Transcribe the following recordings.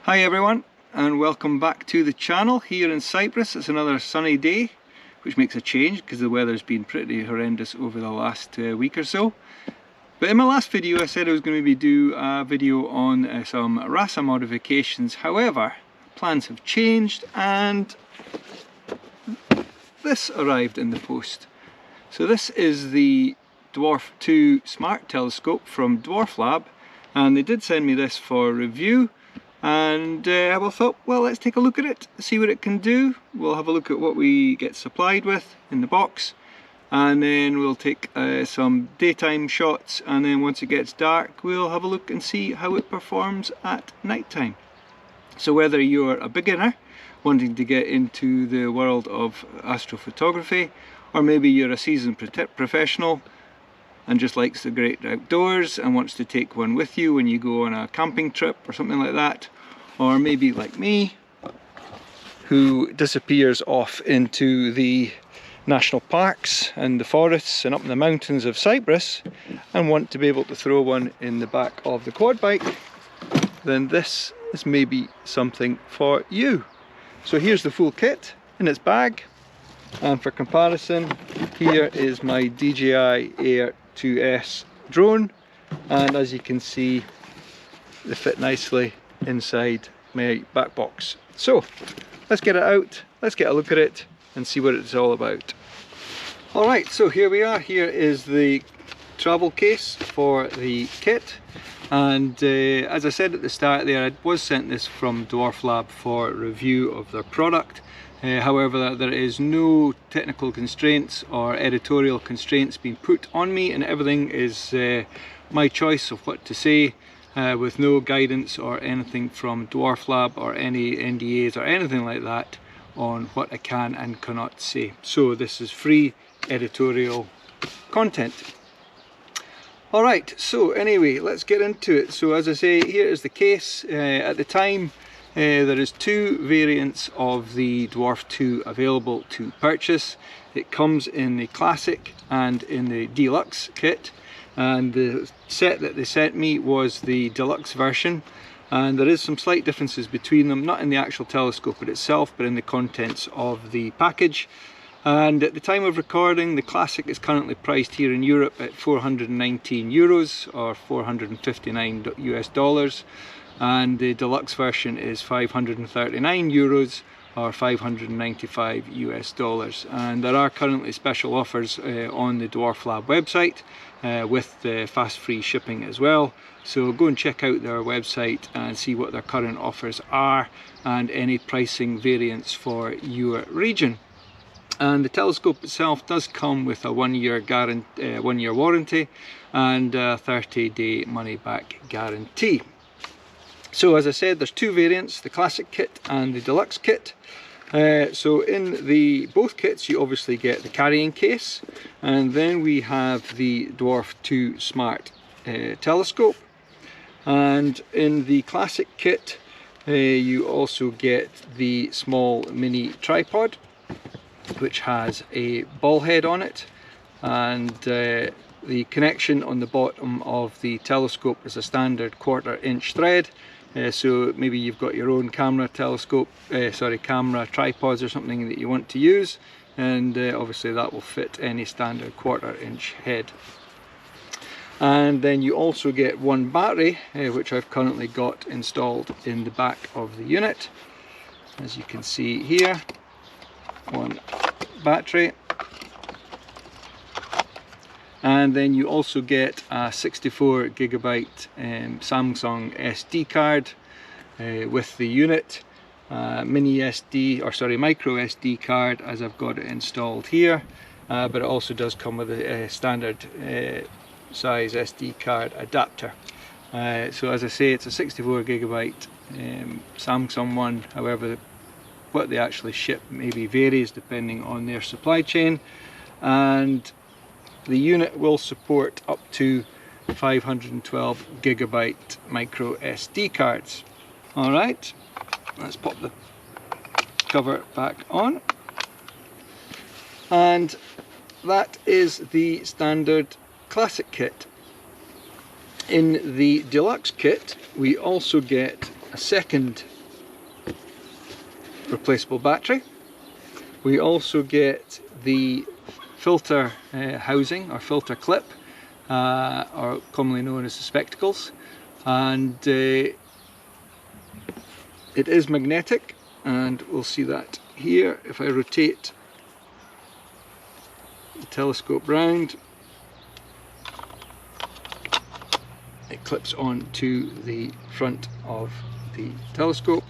Hi everyone, and welcome back to the channel here in Cyprus. It's another sunny day, which makes a change because the weather's been pretty horrendous over the last week or so. But in my last video I said I was going to do a video on some RASA modifications. However, plans have changed and this arrived in the post. So this is the DWARF II Smart Telescope from DWARFLAB, and they did send me this for review. And I thought, well, let's take a look at it, see what it can do. We'll have a look at what we get supplied with in the box, and then we'll take some daytime shots, and then once it gets dark we'll have a look and see how it performs at night time. So whether you're a beginner wanting to get into the world of astrophotography, or maybe you're a seasoned professional and just likes the great outdoors and wants to take one with you when you go on a camping trip or something like that, or maybe like me, who disappears off into the national parks and the forests and up in the mountains of Cyprus and want to be able to throw one in the back of the quad bike, then this is maybe something for you. So here's the full kit in its bag, and for comparison, here is my DJI Air 2S drone, and as you can see they fit nicely inside my back box. So let's get it out, let's get a look at it and see what it's all about. Alright, so here we are. Here is the travel case for the kit, and as I said at the start there, I was sent this from DWARFLAB for review of their product. However, there is no technical constraints or editorial constraints being put on me, and everything is my choice of what to say, with no guidance or anything from DWARFLAB or any NDAs or anything like that on what I can and cannot say. So this is free editorial content. Alright, so anyway, let's get into it. So as I say, here is the case. At the time, there is two variants of the DWARF II available to purchase. It comes in the Classic and in the Deluxe kit, and the set that they sent me was the Deluxe version, and there is some slight differences between them, not in the actual telescope itself but in the contents of the package. And at the time of recording, the Classic is currently priced here in Europe at €419 or 459 US dollars. And the Deluxe version is €539 or 595 US dollars. And there are currently special offers on the DWARFLAB website with the fast free shipping as well. So go and check out their website and see what their current offers are and any pricing variants for your region. And the telescope itself does come with a 1 year warranty and a 30-day money back guarantee. So as I said, there's two variants, the Classic kit and the Deluxe kit. So in both kits you obviously get the carrying case, and then we have the DWARF II Smart Telescope. And in the Classic kit you also get the small mini tripod, which has a ball head on it, and the connection on the bottom of the telescope is a standard 1/4 inch thread. So maybe you've got your own camera camera tripods or something that you want to use, and obviously that will fit any standard 1/4 inch head. And then you also get one battery, which I've currently got installed in the back of the unit. As you can see here, one battery. And then you also get a 64GB Samsung SD card with the unit, micro SD card, as I've got it installed here, but it also does come with a standard size SD card adapter. So as I say, it's a 64GB Samsung one. However, what they actually ship maybe varies depending on their supply chain, and the unit will support up to 512GB micro SD cards. Alright, let's pop the cover back on, and that is the standard Classic kit. In the Deluxe kit we also get a second replaceable battery. We also get the filter housing or filter clip, or commonly known as the spectacles, and it is magnetic, and we'll see that here if I rotate the telescope round. It clips on to the front of the telescope.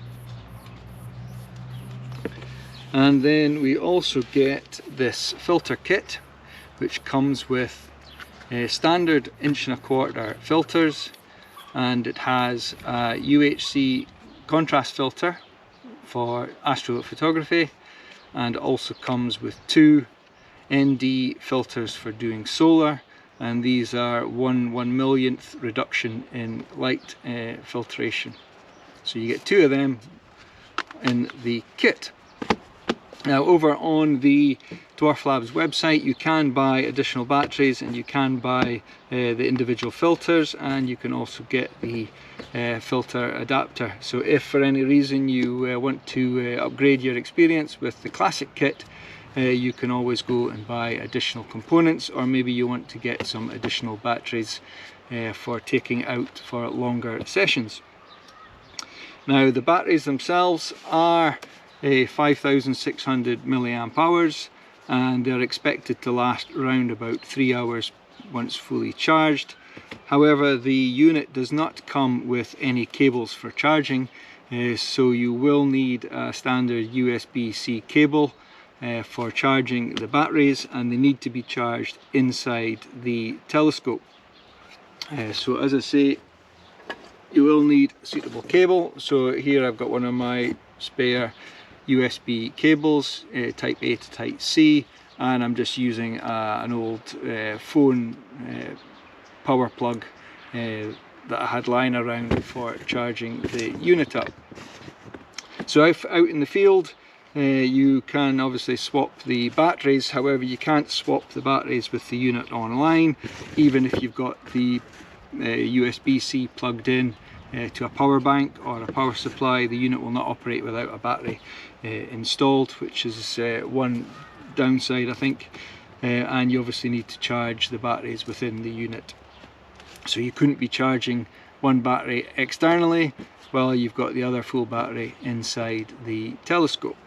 And then we also get this filter kit, which comes with standard 1.25" filters, and it has a UHC contrast filter for astrophotography, and also comes with 2 ND filters for doing solar, and these are 1/1,000,000th reduction in light filtration. So you get 2 of them in the kit. Now, over on the DWARFLAB's website, you can buy additional batteries, and you can buy the individual filters, and you can also get the filter adapter. So if for any reason you want to upgrade your experience with the classic kit, you can always go and buy additional components, or maybe you want to get some additional batteries for taking out for longer sessions. Now, the batteries themselves are 5,600 milliamp hours, and they're expected to last around about 3 hours once fully charged. However, the unit does not come with any cables for charging, so you will need a standard USB-C cable for charging the batteries, and they need to be charged inside the telescope. So as I say, you will need a suitable cable. So here I've got one of my spare USB cables, type A to type C, and I'm just using an old phone power plug that I had lying around for charging the unit up. So out in the field, you can obviously swap the batteries. However, you can't swap the batteries with the unit online. Even if you've got the USB-C plugged in to a power bank or a power supply, the unit will not operate without a battery installed, which is one downside, I think. And you obviously need to charge the batteries within the unit. So you couldn't be charging one battery externally while you've got the other full battery inside the telescope.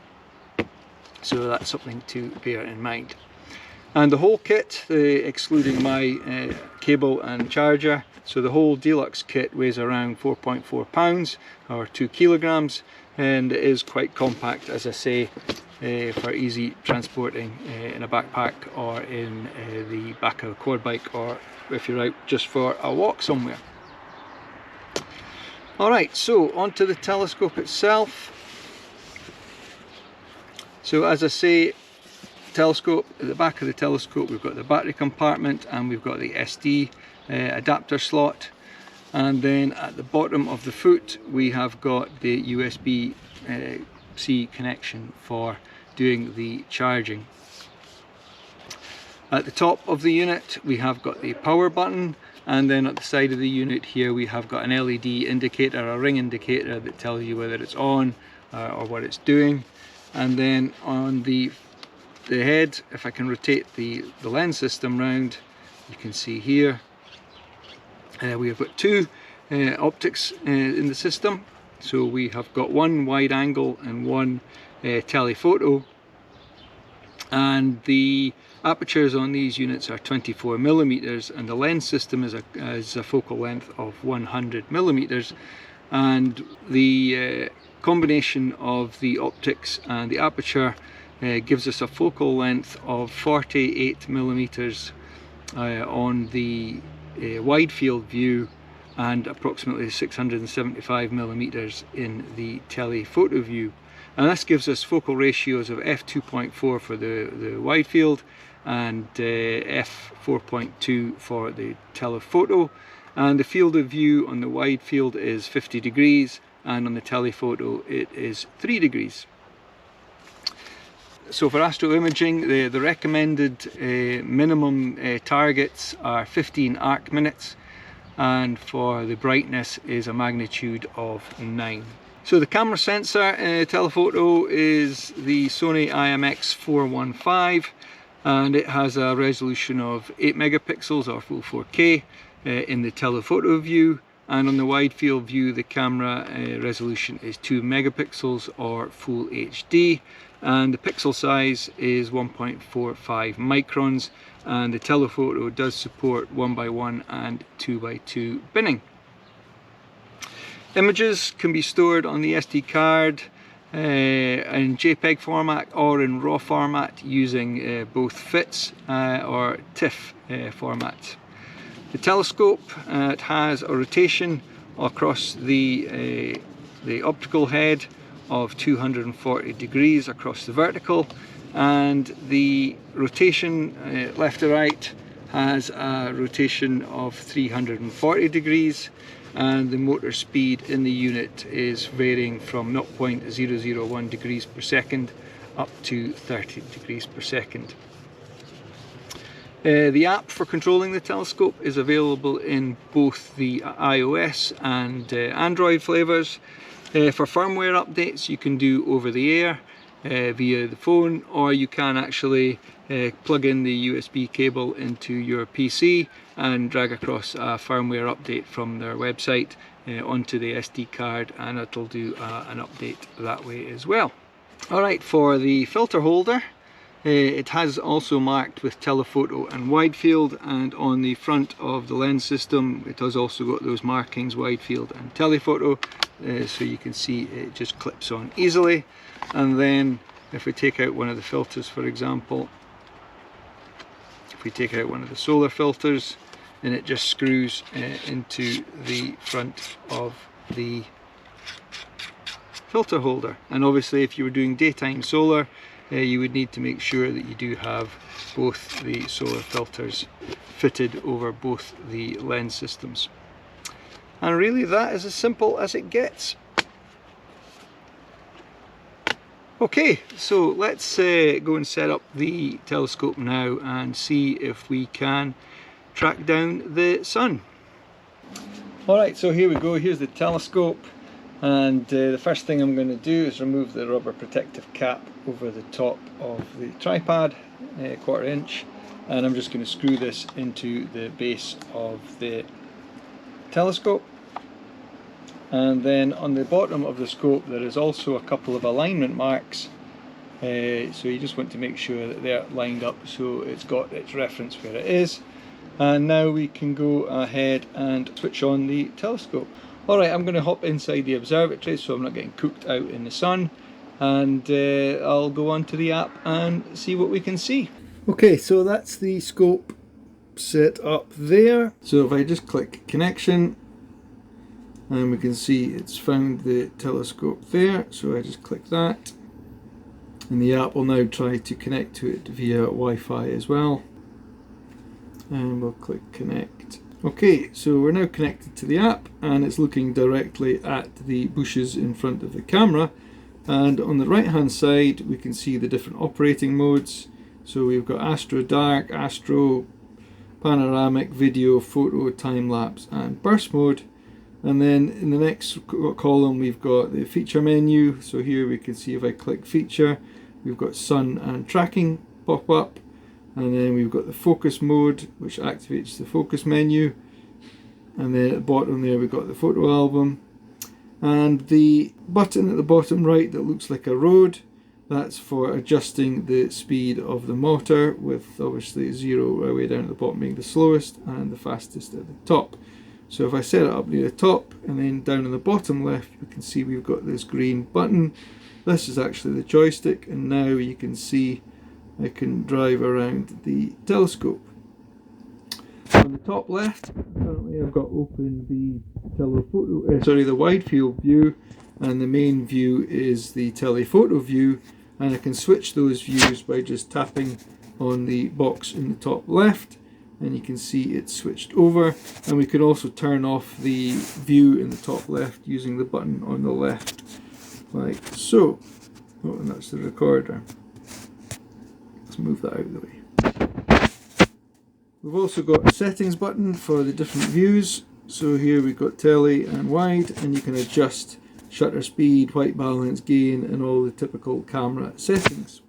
So that's something to bear in mind. And the whole kit, excluding my cable and charger, so the whole deluxe kit weighs around 4.4 pounds or 2 kilograms, and it is quite compact, as I say, for easy transporting in a backpack or in the back of a quad bike, or if you're out just for a walk somewhere. Alright, so onto the telescope itself. So as I say, telescope, at the back of the telescope we've got the battery compartment, and we've got the SD adapter slot, and then at the bottom of the foot we have got the USB-C connection for doing the charging. At the top of the unit we have got the power button, and then at the side of the unit here we have got an LED indicator, a ring indicator that tells you whether it's on or what it's doing. And then on the head, if I can rotate the lens system round, you can see here we have got 2 optics in the system. So we have got one wide angle and one telephoto, and the apertures on these units are 24mm, and the lens system is a focal length of 100mm, and the combination of the optics and the aperture gives us a focal length of 48mm on the wide field view, and approximately 675mm in the telephoto view. And this gives us focal ratios of f2.4 for the wide field and f4.2 for the telephoto, and the field of view on the wide field is 50 degrees, and on the telephoto it is 3 degrees. So for astro imaging, the recommended minimum targets are 15 arc minutes, and for the brightness is a magnitude of 9. So the camera sensor telephoto is the Sony IMX415, and it has a resolution of 8 megapixels or full 4K in the telephoto view, and on the wide field view the camera resolution is 2 megapixels or full HD, and the pixel size is 1.45 microns, and the telephoto does support 1x1 and 2x2 binning. Images can be stored on the SD card in JPEG format or in RAW format using both FITS or TIFF formats. The telescope it has a rotation across the optical head of 240 degrees across the vertical, and the rotation left to right has a rotation of 340 degrees, and the motor speed in the unit is varying from 0.001 degrees per second up to 30 degrees per second. The app for controlling the telescope is available in both the iOS and Android flavors. For firmware updates you can do over the air via the phone, or you can actually plug in the USB cable into your PC and drag across a firmware update from their website onto the SD card, and it'll do an update that way as well. Alright, for the filter holder, it has also marked with telephoto and wide field, and on the front of the lens system it has also got those markings, wide field and telephoto, so you can see it just clips on easily. And then if we take out one of the filters, for example, if we take out one of the solar filters, then it just screws into the front of the filter holder. And obviously if you were doing daytime solar, you would need to make sure that you do have both the solar filters fitted over both the lens systems. And really that is as simple as it gets. Okay, so let's go and set up the telescope now and see if we can track down the sun. Alright, so here we go, here's the telescope, and the first thing I'm going to do is remove the rubber protective cap over the top of the tripod, 1/4 inch, and I'm just going to screw this into the base of the telescope. And then on the bottom of the scope there is also a couple of alignment marks, so you just want to make sure that they're lined up so it's got its reference where it is. And now we can go ahead and switch on the telescope. Alright, I'm going to hop inside the observatory so I'm not getting cooked out in the sun, and I'll go on to the app and see what we can see. Okay, so that's the scope set up there. So if I just click connection, and we can see it's found the telescope there, so I just click that, and the app will now try to connect to it via Wi-Fi as well, and we'll click connect. Okay, so we're now connected to the app and it's looking directly at the bushes in front of the camera, and on the right hand side we can see the different operating modes. So we've got Astro Dark, Astro, Panoramic, Video, Photo, Time Lapse and Burst mode. And then in the next column we've got the feature menu. So here we can see if I click feature, we've got sun and tracking pop up, and then we've got the focus mode which activates the focus menu, and then at the bottom there we've got the photo album, and the button at the bottom right that looks like a road, that's for adjusting the speed of the motor, with obviously 0 right way down at the bottom being the slowest and the fastest at the top. So if I set it up near the top, and then down in the bottom left we can see we've got this green button. This is actually the joystick, and now you can see I can drive around the telescope. On the top left, currently I've got open the wide field view, and the main view is the telephoto view, and I can switch those views by just tapping on the box in the top left, and you can see it's switched over. And we can also turn off the view in the top left using the button on the left, like so. Oh, and that's the recorder. Let's move that out of the way. We've also got a settings button for the different views. So here we've got tele and wide, and you can adjust shutter speed, white balance, gain, and all the typical camera settings.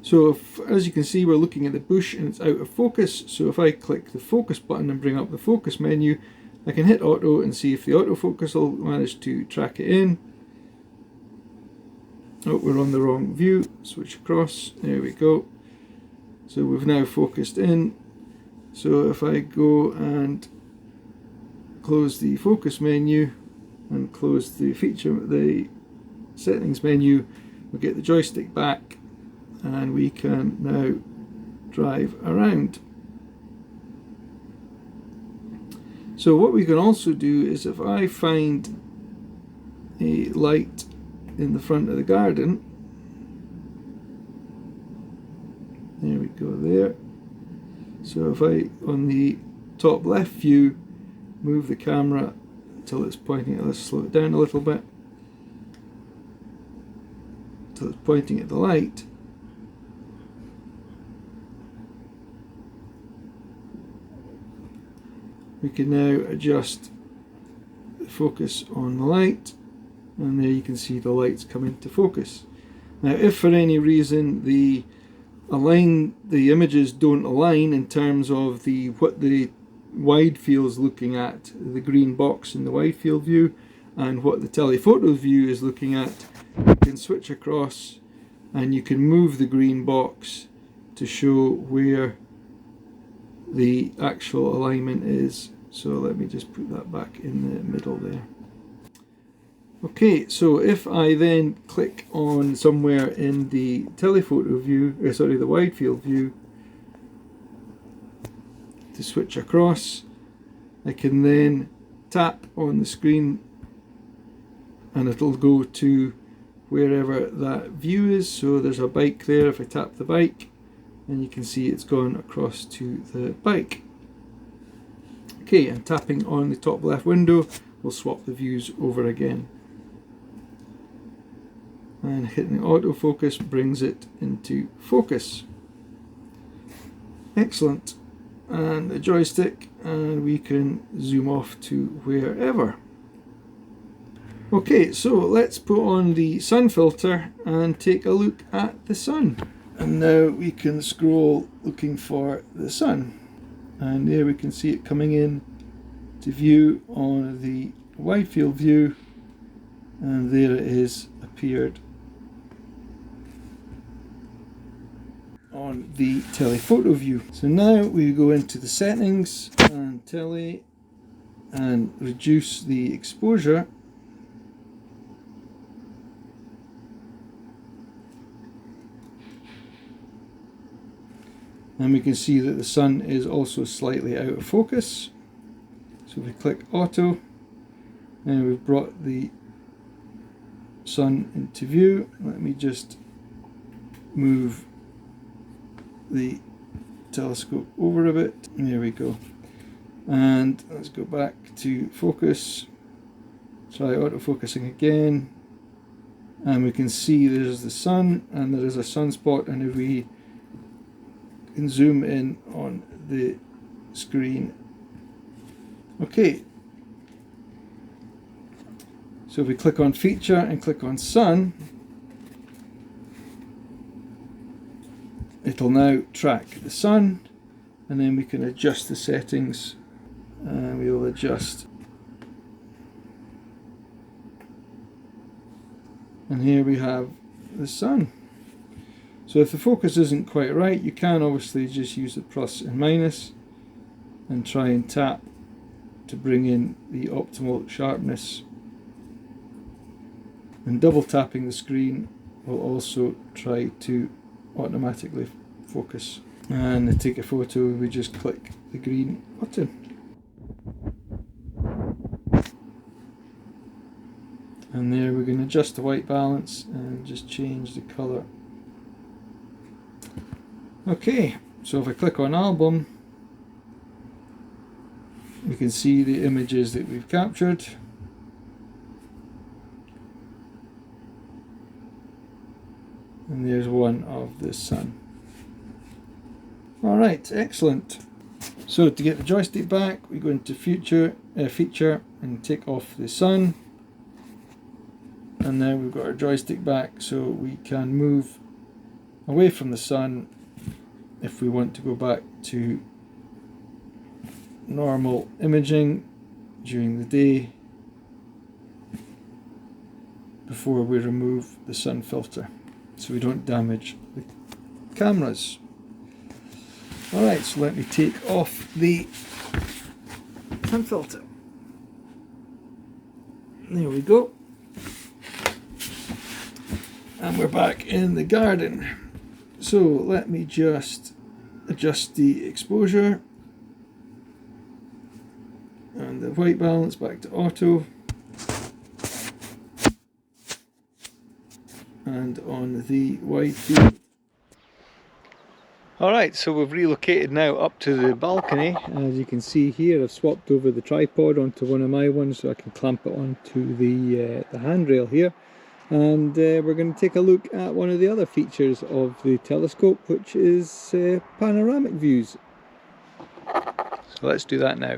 So as you can see, we're looking at the bush and it's out of focus. So if I click the focus button and bring up the focus menu, I can hit auto and see if the autofocus will manage to track it in. Oh, we're on the wrong view. Switch across. There we go. So we've now focused in. So if I go and close the focus menu and close the settings menu, we'll get the joystick back and we can now drive around. So what we can also do is, if I find a light in the front of the garden, there we go there. So if I, on the top left view, move the camera until it's pointing at, let's slow it down a little bit, until it's pointing at the light, we can now adjust the focus on the light, and there you can see the lights come into focus. Now if for any reason the images don't align in terms of what the wide field is looking at, the green box in the wide field view, and what the telephoto view is looking at, you can switch across and you can move the green box to show where the actual alignment is. So let me just put that back in the middle there. Okay, so if I then click on somewhere in the telephoto view, the wide field view, to switch across, I can then tap on the screen and it'll go to wherever that view is. So there's a bike there. If I tap the bike, and you can see it's gone across to the bike. Okay, and tapping on the top left window will swap the views over again. And hitting autofocus brings it into focus. Excellent. And the joystick, and we can zoom off to wherever. Okay, so let's put on the sun filter and take a look at the sun. And now we can scroll looking for the sun. And there we can see it coming in to view on the wide field view, and there it is, appeared on the telephoto view. So now we go into the settings and tele and reduce the exposure. And we can see that the sun is also slightly out of focus. So if we click auto, and we've brought the sun into view. Let me just move the telescope over a bit. There we go. And let's go back to focus. Try auto-focusing again. And we can see there's the sun, and there is a sunspot, and if we can zoom in on the screen. Okay, so if we click on feature and click on sun, it'll now track the sun, and then we can adjust the settings, and we will adjust. And here we have the sun. So if the focus isn't quite right, you can obviously just use the plus and minus and try and tap to bring in the optimal sharpness. And double tapping the screen will also try to automatically focus. And to take a photo, we just click the green button. And there we're going to adjust the white balance and just change the colour. Okay, so if I click on album, we can see the images that we've captured. And there's one of the sun. Alright, excellent. So to get the joystick back, we go into feature and take off the sun, and now we've got our joystick back, so we can move away from the sun if we want to go back to normal imaging during the day before we remove the sun filter, so we don't damage the cameras. Alright, so let me take off the sun filter. There we go. And we're back in the garden. So let me just adjust the exposure and the white balance back to auto. And on the wide field. Alright, so we've relocated now up to the balcony. As you can see here, I've swapped over the tripod onto one of my ones so I can clamp it onto the handrail here. And we're going to take a look at one of the other features of the telescope, which is panoramic views. So let's do that now.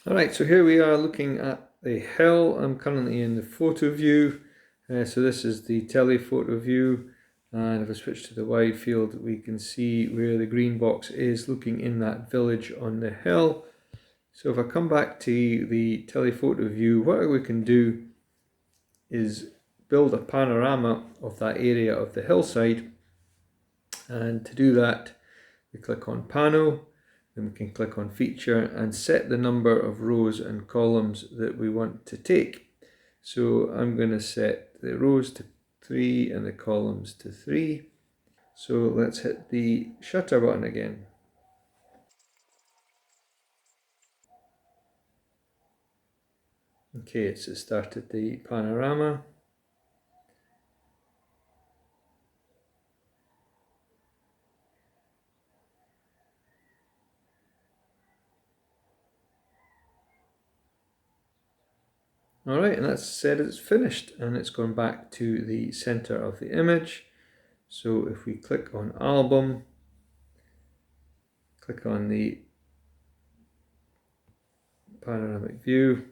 Alright, so here we are looking at the hill. I'm currently in the photo view. So this is the telephoto view, and if I switch to the wide field we can see where the green box is looking in that village on the hill. So if I come back to the telephoto view, what we can do is build a panorama of that area of the hillside, and to do that we click on Pano, then we can click on Feature and set the number of rows and columns that we want to take. So I'm going to set the rows to 3 and the columns to 3. So let's hit the shutter button again. Okay, it's started the panorama. Alright, and that's said it's finished, and it's gone back to the center of the image. So if we click on Album, click on the panoramic view,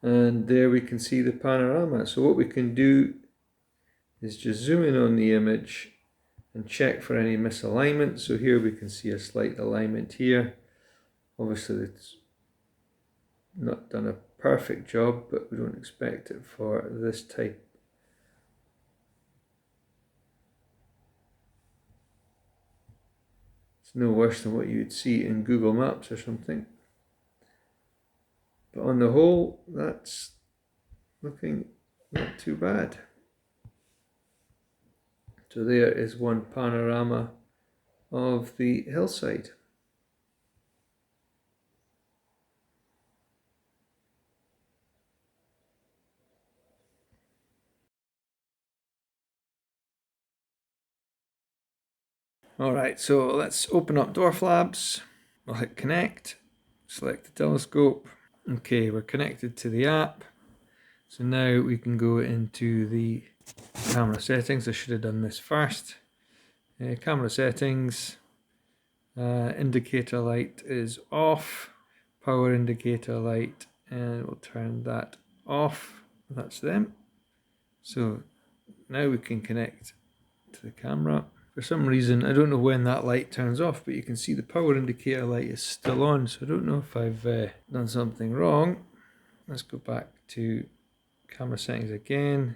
and there we can see the panorama. So what we can do is just zoom in on the image and check for any misalignment. So here we can see a slight alignment here. Obviously it's not done a perfect job, but we don't expect it for this type. It's no worse than what you'd see in Google Maps or something. But on the whole, that's looking not too bad. So there is one panorama of the hillside. Alright, so let's open up DWARFLAB. We'll hit connect, select the telescope. Okay, we're connected to the app. So now we can go into the camera settings. I should have done this first. Camera settings, indicator light is off, power indicator light, and we'll turn that off. That's them. So now we can connect to the camera. For some reason, I don't know when that light turns off, but you can see the power indicator light is still on, so I don't know if I've done something wrong. Let's go back to camera settings again.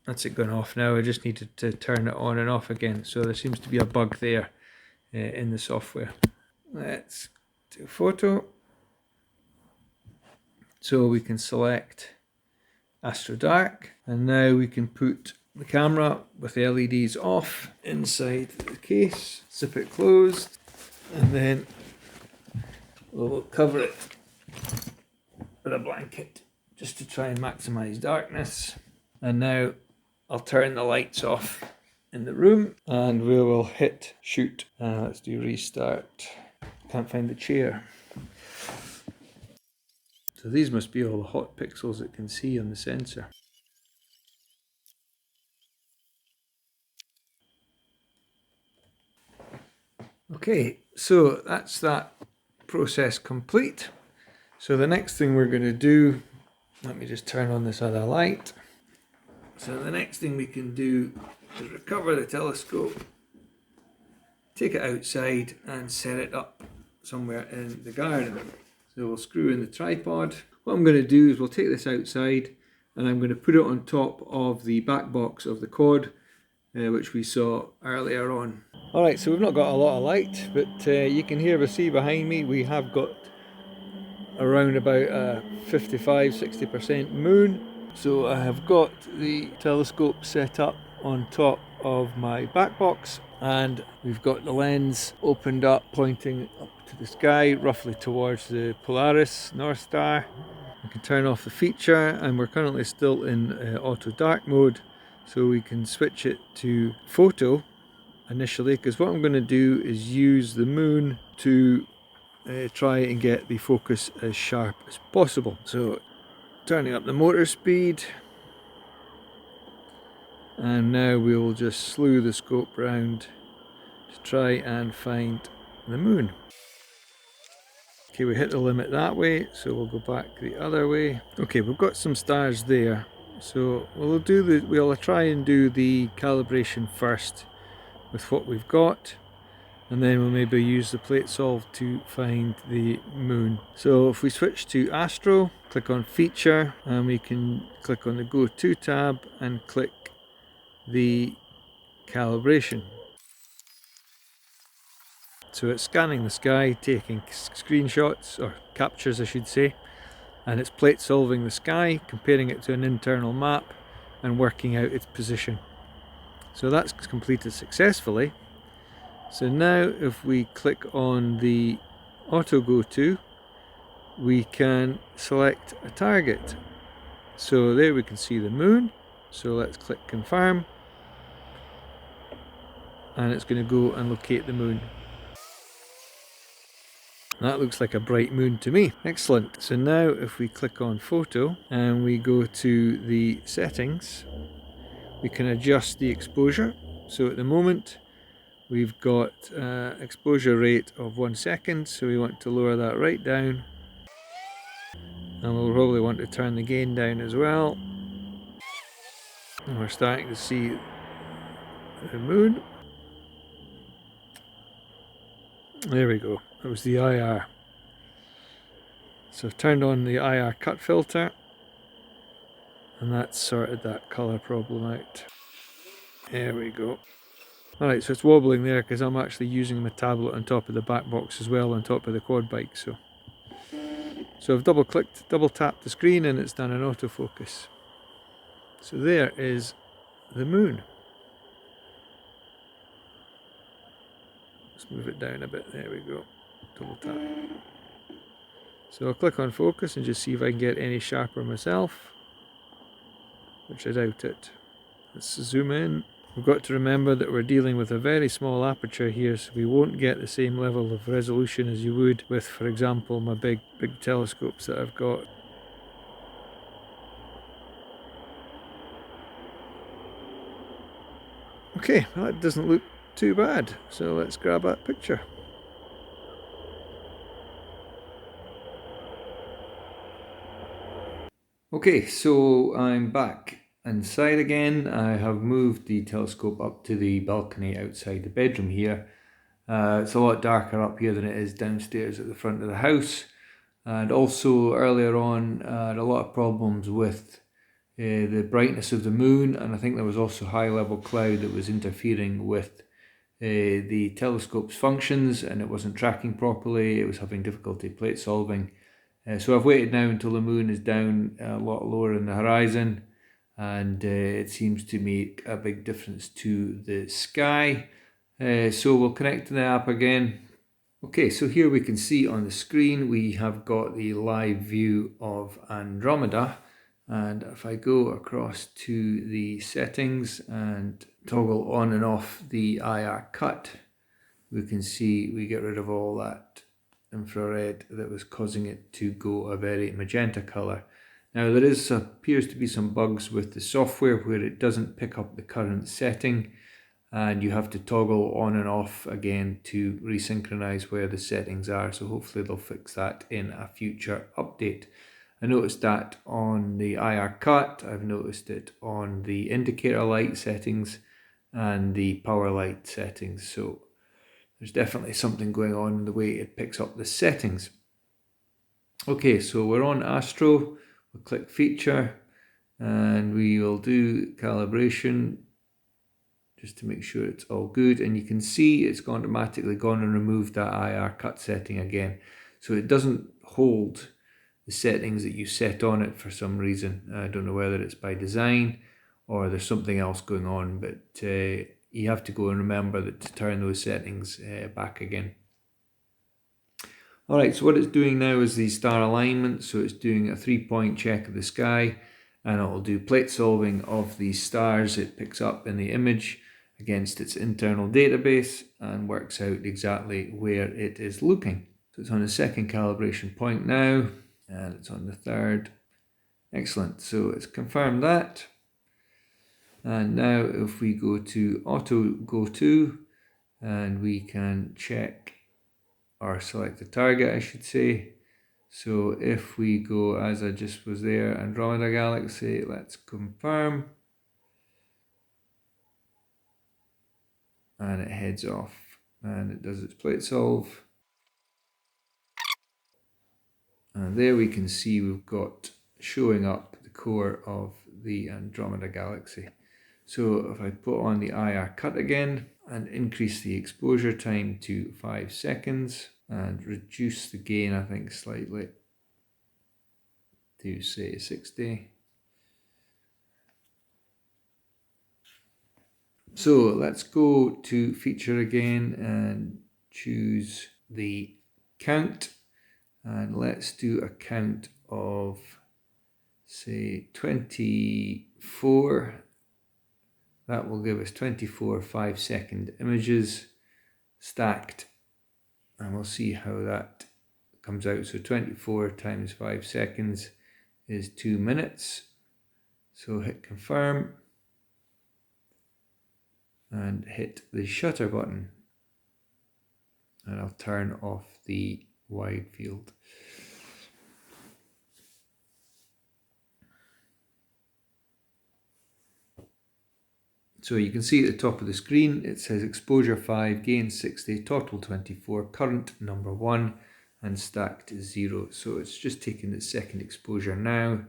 That's it going off now. I just needed to turn it on and off again, so there seems to be a bug there in the software. Let's do photo. So we can select Astro Dark, and now we can put the camera with the LEDs off inside the case, zip it closed, and then we'll cover it with a blanket just to try and maximize darkness. And now I'll turn the lights off in the room and we will hit shoot. Let's do restart. Can't find the chair. So these must be all the hot pixels it can see on the sensor. Okay, so that's that process complete. So the next thing we're going to do, let me just turn on this other light. So the next thing we can do is recover the telescope, take it outside and set it up somewhere in the garden. So we'll screw in the tripod. What I'm going to do is we'll take this outside and I'm going to put it on top of the back box of the quad, which we saw earlier on. Alright, so we've not got a lot of light, but you can see behind me we have got around about a 55-60% moon. So I have got the telescope set up on top of my back box and we've got the lens opened up pointing up to the sky, roughly towards the Polaris North Star. We can turn off the feature and we're currently still in auto dark mode, so we can switch it to photo initially, because what I'm going to do is use the moon to try and get the focus as sharp as possible. So turning up the motor speed, and now we will just slew the scope round to try and find the moon. Okay, we hit the limit that way, so we'll go back the other way. Okay, we've got some stars there, so we'll try and do the calibration first with what we've got, and then we'll maybe use the plate solve to find the moon. So if we switch to Astro, click on feature, and we can click on the Goto tab and click the calibration. So it's scanning the sky, taking screenshots, or captures I should say, and it's plate solving the sky, comparing it to an internal map and working out its position. So that's completed successfully. So now if we click on the auto go to, we can select a target. So there we can see the moon. So let's click confirm, and it's going to go and locate the moon. That looks like a bright moon to me. Excellent. So now if we click on photo and we go to the settings, we can adjust the exposure. So at the moment we've got exposure rate of 1 second, so we want to lower that right down, and we'll probably want to turn the gain down as well. And we're starting to see the moon. There we go. It was the IR. So I've turned on the IR cut filter, and that's sorted that colour problem out. There we go. Alright, so it's wobbling there because I'm actually using my tablet on top of the back box as well, on top of the quad bike. So I've double tapped the screen and it's done an autofocus. So there is the moon. Let's move it down a bit. There we go. Double tap. So I'll click on focus and just see if I can get any sharper myself, which I doubt it. Let's zoom in. We've got to remember that we're dealing with a very small aperture here, so we won't get the same level of resolution as you would with, for example, my big telescopes that I've got. Okay, well, that doesn't look too bad, so let's grab that picture. Okay, so I'm back inside again. I have moved the telescope up to the balcony outside the bedroom here. It's a lot darker up here than it is downstairs at the front of the house, and also earlier on I had a lot of problems with the brightness of the moon, and I think there was also high level cloud that was interfering with the telescope's functions, and it wasn't tracking properly. It was having difficulty plate solving. So I've waited now until the moon is down a lot lower in the horizon, and it seems to make a big difference to the sky. So we'll connect to the app again. Okay, so here we can see on the screen we have got the live view of Andromeda, and if I go across to the settings and toggle on and off the IR cut, we can see we get rid of all that infrared that was causing it to go a very magenta colour. Now there appears to be some bugs with the software where it doesn't pick up the current setting, and you have to toggle on and off again to resynchronize where the settings are. So hopefully they'll fix that in a future update. I noticed that on the IR cut, I've noticed it on the indicator light settings and the power light settings. So there's definitely something going on in the way it picks up the settings. Okay, so we're on Astro. We'll click feature and we will do calibration just to make sure it's all good. And you can see it's automatically gone and removed that IR cut setting again. So it doesn't hold the settings that you set on it for some reason. I don't know whether it's by design or there's something else going on, but you have to go and remember that to turn those settings back again. Alright, so what it's doing now is the star alignment. So it's doing a 3-point check of the sky, and it will do plate solving of these stars it picks up in the image against its internal database and works out exactly where it is looking. So it's on the second calibration point now, and it's on the third. Excellent, so it's confirmed that. And now if we go to Auto Goto, and we can check or select the target, I should say. So if we go, as I just was there, Andromeda Galaxy, let's confirm. And it heads off and it does its plate solve. And there we can see we've got showing up the core of the Andromeda Galaxy. So if I put on the IR cut again and increase the exposure time to 5 seconds and reduce the gain, I think, slightly to say 60. So let's go to feature again and choose the count, and let's do a count of say 24. That will give us 24 5-second images stacked, and we'll see how that comes out. So 24 times 5 seconds is 2 minutes. So hit confirm and hit the shutter button, and I'll turn off the wide field. So you can see at the top of the screen it says exposure 5, gain 60, total 24, current number 1 and stacked 0. So it's just taking the second exposure now.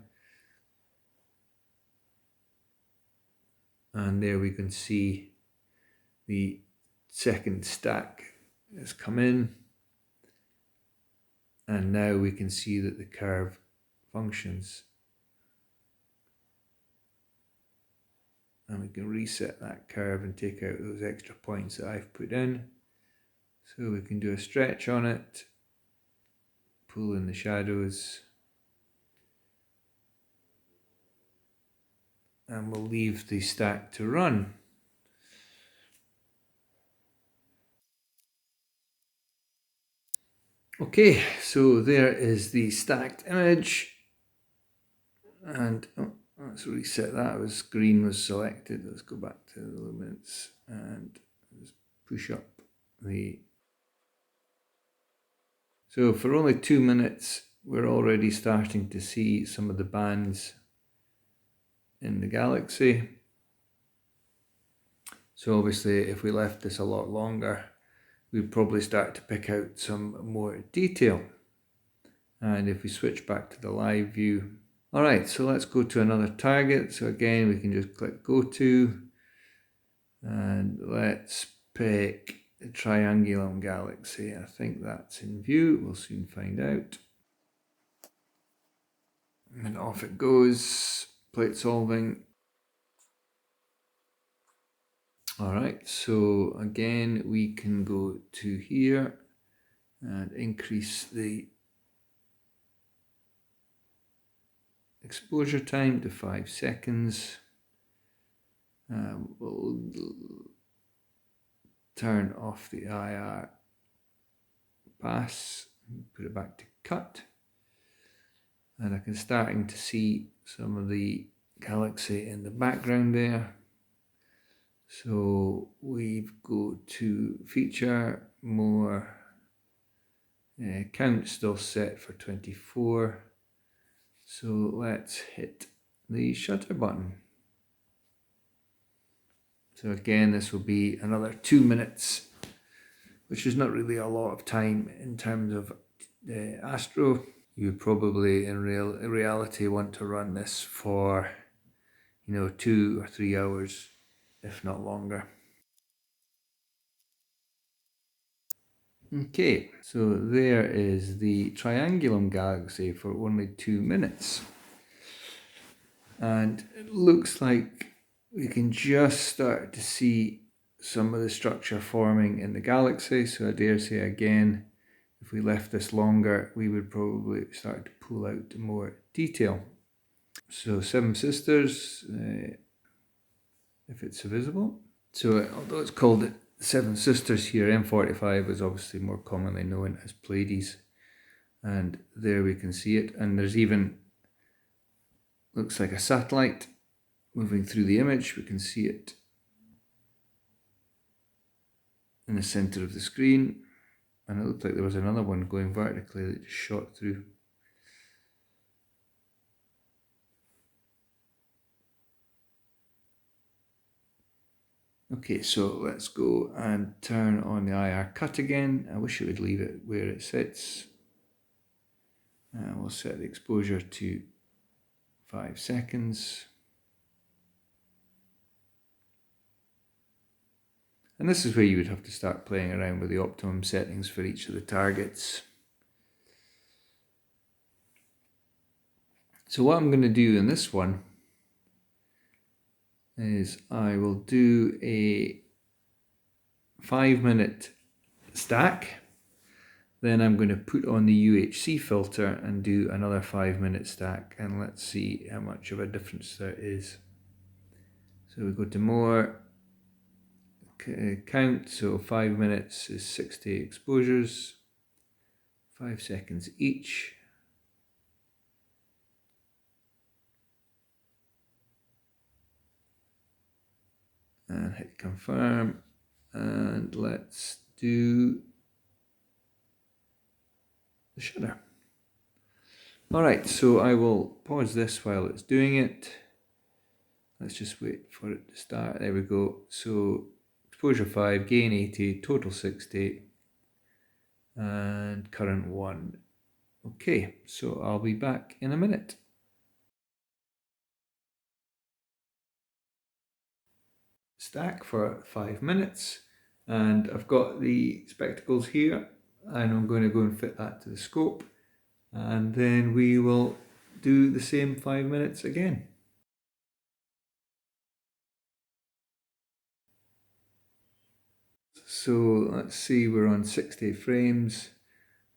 And there we can see the second stack has come in. And now we can see that the curve functions. And we can reset that curve and take out those extra points that I've put in. So we can do a stretch on it, pull in the shadows, and we'll leave the stack to run. Okay, so there is the stacked image, and let's reset that. Green was selected. Let's go back to the luminance and just push up the. So for only 2 minutes, we're already starting to see some of the bands in the galaxy. So obviously, if we left this a lot longer, we'd probably start to pick out some more detail. And if we switch back to the live view. Alright, so let's go to another target. So again, we can just click Go To, and let's pick the Triangulum Galaxy. I think that's in view. We'll soon find out. And off it goes, plate solving. Alright, so again, we can go to here and increase the exposure time to 5 seconds. We'll turn off the IR pass, put it back to cut, and I can starting to see some of the galaxy in the background there. So we go to feature, more, count still set for 24. So let's hit the shutter button. So again, this will be another 2 minutes, which is not really a lot of time in terms of Astro. You would probably in reality want to run this for, 2 or 3 hours, if not longer. Okay, so there is the Triangulum Galaxy for only 2 minutes. And it looks like we can just start to see some of the structure forming in the galaxy. So I dare say again, if we left this longer, we would probably start to pull out more detail. So Seven Sisters, if it's visible. So although it's called Seven Sisters here, M45 is obviously more commonly known as Pleiades. And there we can see it. And there's even, looks like a satellite moving through the image. We can see it in the center of the screen. And it looked like there was another one going vertically that just shot through. Okay, so let's go and turn on the IR cut again. I wish it would leave it where it sits. We'll set the exposure to 5 seconds. And this is where you would have to start playing around with the optimum settings for each of the targets. So what I'm going to do in this one is I will do a 5-minute stack. Then I'm going to put on the UHC filter and do another 5-minute stack, and let's see how much of a difference there is. So we go to more, count, so 5 minutes is 60 exposures, 5 seconds each. And hit confirm, and let's do the shutter. Alright, so I will pause this while it's doing it. Let's just wait for it to start. There we go. So exposure 5, gain 80, total 60, and current 1. Okay, so I'll be back in a minute. Stack for 5 minutes, and I've got the spectacles here, and I'm going to go and fit that to the scope, and then we will do the same 5 minutes again. So let's see, we're on 60 frames,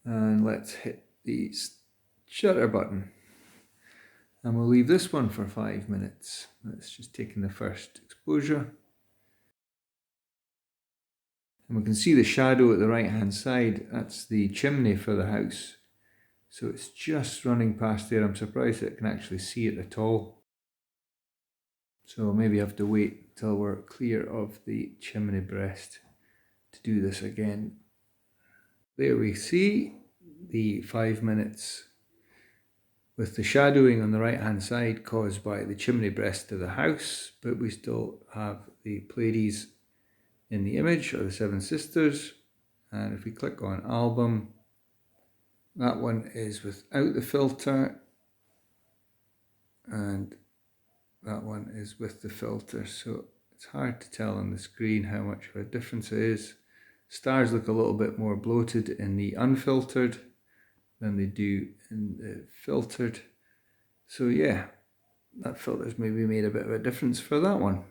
and let's hit the shutter button, and we'll leave this one for 5 minutes. Let's just take in the first exposure. And we can see the shadow at the right hand side. That's the chimney for the house. So it's just running past there. I'm surprised it can actually see it at all. So maybe have to wait till we're clear of the chimney breast to do this again. There we see the 5 minutes with the shadowing on the right hand side caused by the chimney breast to the house, but we still have the Pleiades in the image, or the Seven Sisters. And if we click on album, that one is without the filter, and that one is with the filter. So it's hard to tell on the screen how much of a difference it is. Stars look a little bit more bloated in the unfiltered than they do in the filtered. So yeah, that filter's maybe made a bit of a difference for that one.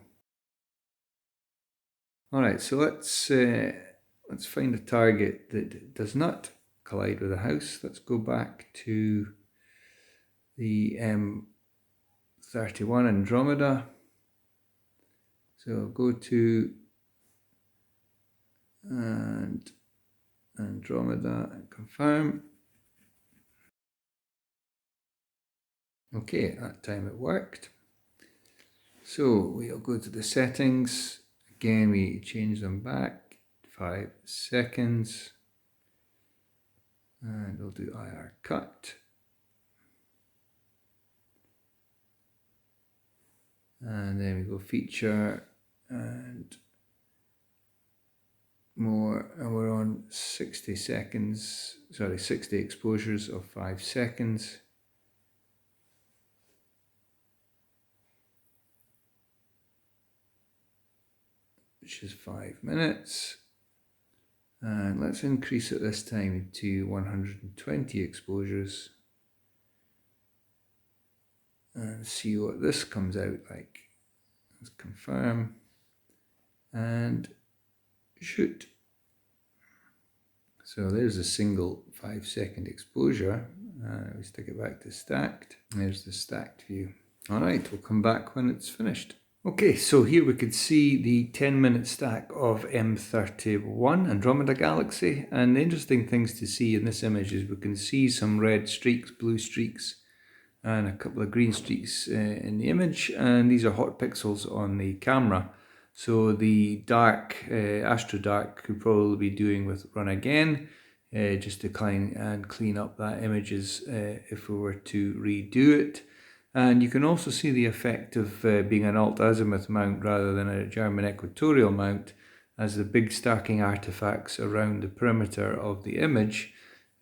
Alright, so let's find a target that does not collide with a house. Let's go back to the M31 Andromeda. So go to and Andromeda and confirm. Okay, that time it worked. So we'll go to the settings. Again, we change them back 5 seconds, and we'll do IR cut. And then we go feature and more, and we're on 60 seconds, sorry, 60 exposures of 5 seconds. Which is 5 minutes. And let's increase it this time to 120 exposures and see what this comes out like. Let's confirm and shoot. So there's a single 5-second exposure. We stick it back to stacked. There's the stacked view. All right, we'll come back when it's finished. Okay, so here we could see the 10-minute stack of M31 Andromeda Galaxy, and the interesting things to see in this image is we can see some red streaks, blue streaks, and a couple of green streaks in the image, and these are hot pixels on the camera. So the dark, Astro dark, could probably be doing with run again, just to clean up that images if we were to redo it. And you can also see the effect of being an alt-azimuth mount rather than a German equatorial mount, as the big stacking artifacts around the perimeter of the image,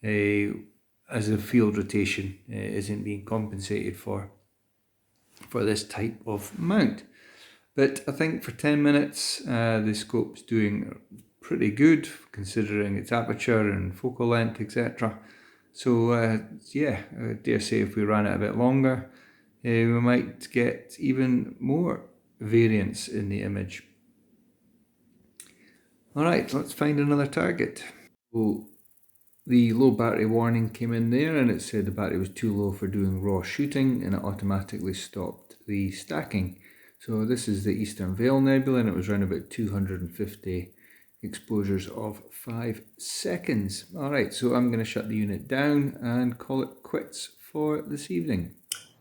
as the field rotation isn't being compensated for this type of mount. But I think for 10 minutes the scope's doing pretty good considering its aperture and focal length, etc. So yeah, I dare say if we ran it a bit longer, we might get even more variance in the image. Alright, let's find another target. So the low battery warning came in there and it said the battery was too low for doing raw shooting, and it automatically stopped the stacking. So this is the Eastern Veil Nebula, and it was around about 250 exposures of 5 seconds. Alright, so I'm going to shut the unit down and call it quits for this evening.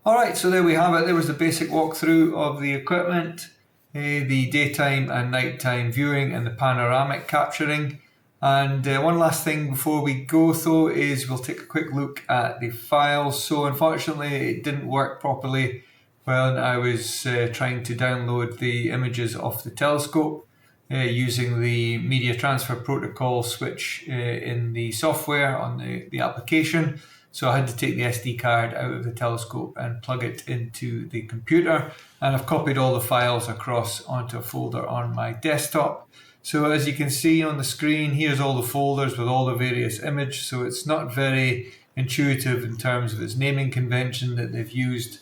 Alright, so there we have it. There was the basic walkthrough of the equipment, the daytime and nighttime viewing and the panoramic capturing. And one last thing before we go though is we'll take a quick look at the files. So unfortunately it didn't work properly when I was trying to download the images off the telescope using the media transfer protocol switch in the software on the application. So I had to take the SD card out of the telescope and plug it into the computer, and I've copied all the files across onto a folder on my desktop. So as you can see on the screen, here's all the folders with all the various images. So it's not very intuitive in terms of its naming convention that they've used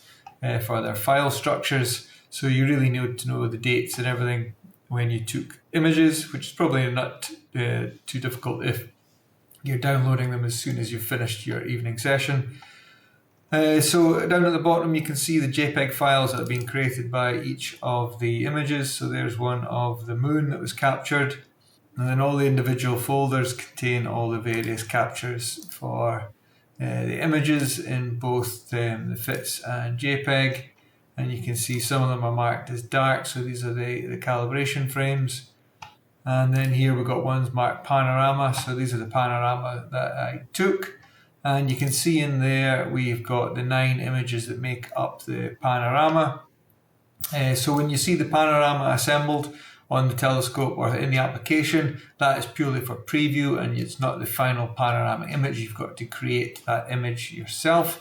for their file structures. So you really need to know the dates and everything when you took images, which is probably not too difficult if you're downloading them as soon as you've finished your evening session. So down at the bottom you can see the JPEG files that have been created by each of the images. So there's one of the moon that was captured, and then all the individual folders contain all the various captures for the images in both the FITS and JPEG, and you can see some of them are marked as dark, so these are the calibration frames. And then here we've got ones marked panorama, so these are the panorama that I took. And you can see in there we've got the 9 images that make up the panorama. So when you see the panorama assembled on the telescope or in the application, that is purely for preview and it's not the final panoramic image. You've got to create that image yourself.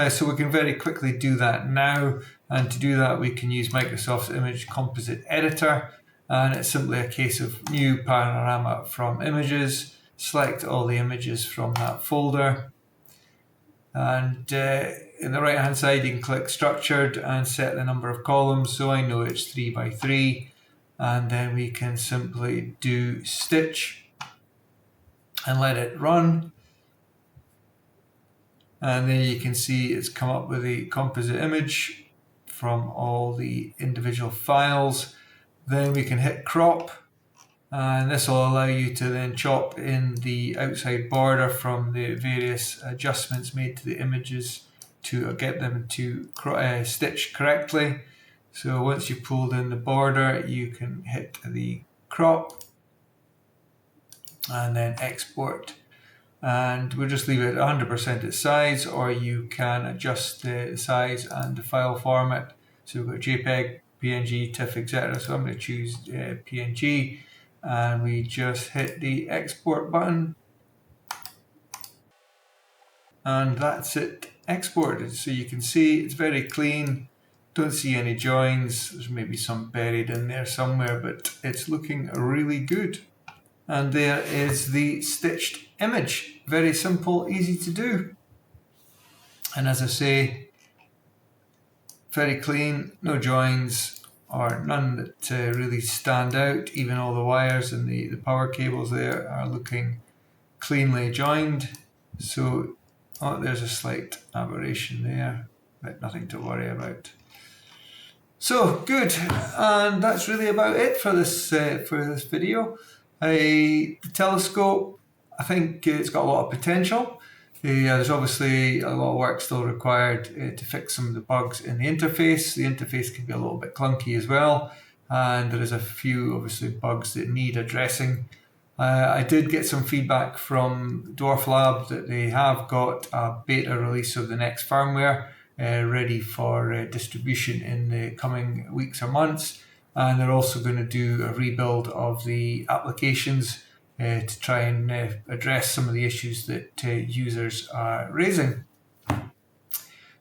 So we can very quickly do that now, and to do that we can use Microsoft Image Composite Editor. And it's simply a case of new panorama from images, select all the images from that folder, and in the right hand side you can click structured and set the number of columns, so I know it's 3 by 3, and then we can simply do stitch and let it run, and then you can see it's come up with the composite image from all the individual files. Then we can hit crop, and this will allow you to then chop in the outside border from the various adjustments made to the images to get them to stitch correctly. So once you've pulled in the border, you can hit the crop and then export. And we'll just leave it at 100% its size, or you can adjust the size and the file format. So we've got JPEG, PNG, TIFF, etc. So I'm going to choose PNG, and we just hit the export button. And that's it exported. So you can see it's very clean. Don't see any joins. There's maybe some buried in there somewhere, but it's looking really good. And there is the stitched image. Very simple, easy to do. And as I say, very clean, no joins or none that really stand out. Even all the wires and the power cables there are looking cleanly joined. So, oh, there's a slight aberration there, but nothing to worry about. So good, and that's really about it for this video. The telescope, I think it's got a lot of potential. There's obviously a lot of work still required to fix some of the bugs in the interface. The interface can be a little bit clunky as well, and there is a few obviously bugs that need addressing. I did get some feedback from DWARFLAB that they have got a beta release of the next firmware ready for distribution in the coming weeks or months. And they're also going to do a rebuild of the applications to try and address some of the issues that users are raising.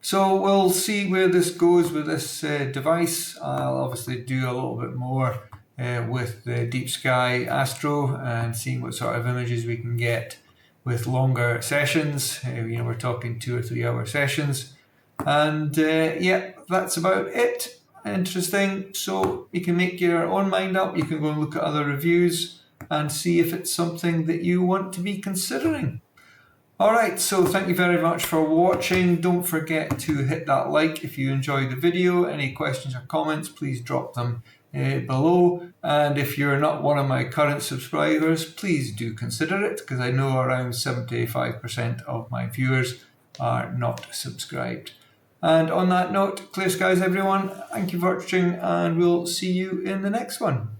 So we'll see where this goes with this device. I'll obviously do a little bit more with the Deep Sky Astro and seeing what sort of images we can get with longer sessions. We're talking 2 or 3 hour sessions. And yeah, that's about it. Interesting. So you can make your own mind up. You can go and look at other reviews and see if it's something that you want to be considering. Alright, so thank you very much for watching. Don't forget to hit that like if you enjoyed the video. Any questions or comments, please drop them below. And if you're not one of my current subscribers, please do consider it, because I know around 75% of my viewers are not subscribed. And on that note, clear skies everyone. Thank you for watching, and we'll see you in the next one.